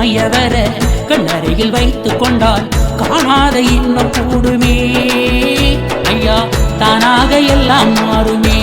மாயவர கண்ணருகில் வைத்துக் கொண்டால் காணாத இன்னும் கூடுமே. ஐயா தானாக எல்லாம் மாறுமே.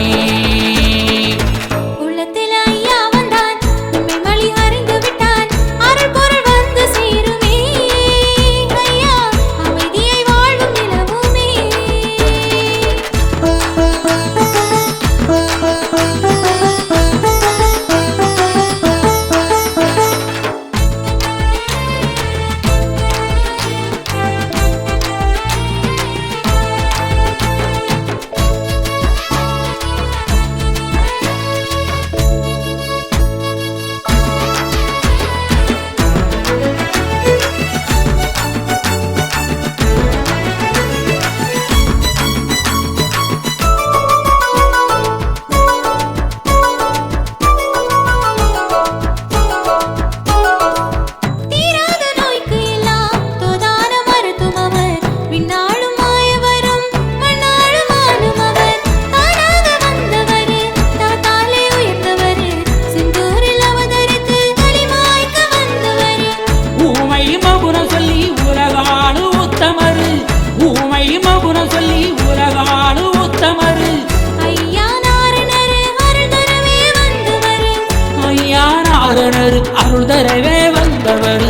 அருள் தரவே வந்தவர்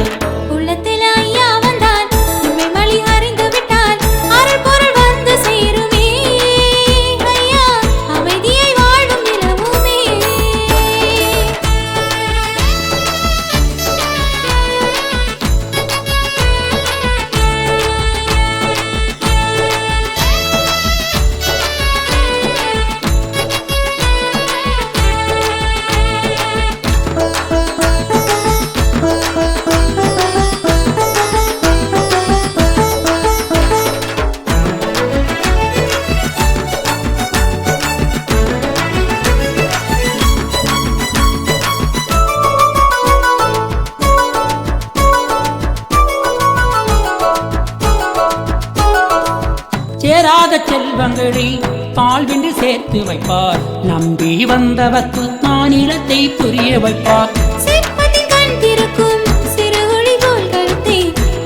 உள்ளத்தில் ஐயா வந்தார். உண்மை மொழி அறிந்து விட்டார். அருள் பொருள் வந்து சேருமே. ஐயா அமைதியை வாழும் நிலவுமே. சேராத செல்வங்களை தாழ்வின்றி சேர்த்து வைப்பார். நம்பி வந்தவர்க்கு மாநிலத்தை புரிய வைப்பார். சிற்பத்தின் கண் திறக்கும் சிறு ஒளி போல் கருத்தை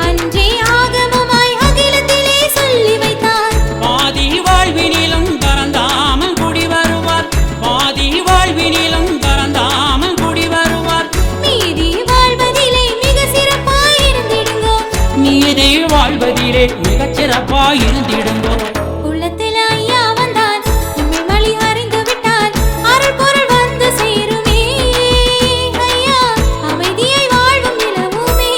அன்றே ஆகமமாய் அகிலத்திலே சொல்லி வைத்தார். பாதி வாழ்வினிலும் பரந்தாமல் குடி வருவார். பாதி வாழ்வினிலும் பரந்தாமல் குடி வருவார். மீதி வாழ்வதிலே மிக சிறப்பாய் இருந்திடுங்கோ. மீதி வாழ்வதிலே மிகச் சிறப்பாய் இருந்திடுங்கோ. உள்ளத்தில் ஐயா வந்தார். உண்மை மொழி அறிந்து விட்டார். அருள் பொருள் வந்து சேருமே. ஐயா அமைதியை வாழும் நிலவுமே.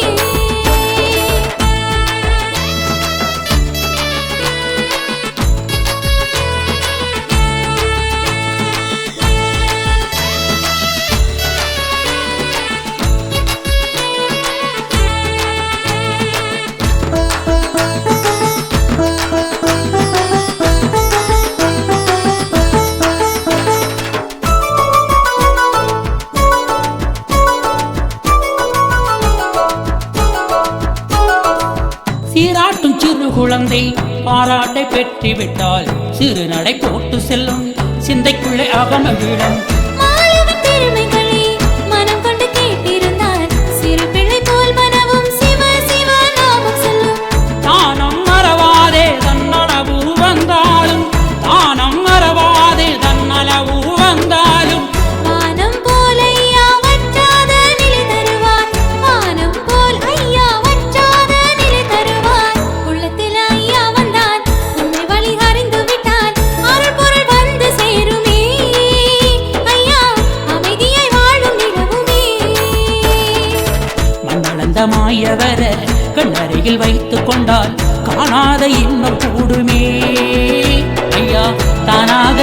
சீராட்டும் சிறு குழந்தை பாராட்டை பெற்று விட்டால் சிறு நடை போட்டு செல்லும் சிந்தைக்குள்ளே அகம விடும். மாலவன் பெருமைகளை மனம் கொண்டு கேட்டிருந்தார். சிறு பிள்ளை போல் மனமும் சிவ சிவ நாமம் சொல்லும். தானம் மறவாதே தன்னளவு வந்தாலும். தானம் மறவாதே தன்னளவு வந்தாலும். வானம் போல் ஐயா வற்றாத நிலை தருவார். வானம் போல் ஐயா வற்றாத நிலை தருவார். உள்ளத்தில் ஐயா வந்தார். உண்மை வழி அறிந்து விட்டார். அருள் பொருள் வந்து சேருமே. ஐயா அமைதியை வாழும் நிலவுமே. மண்ணளந்த மாயவர கண்ணருகில் வைத்துக் கொண்டால் காணாத இன்னும் கூடுமே. ஐயா தானாக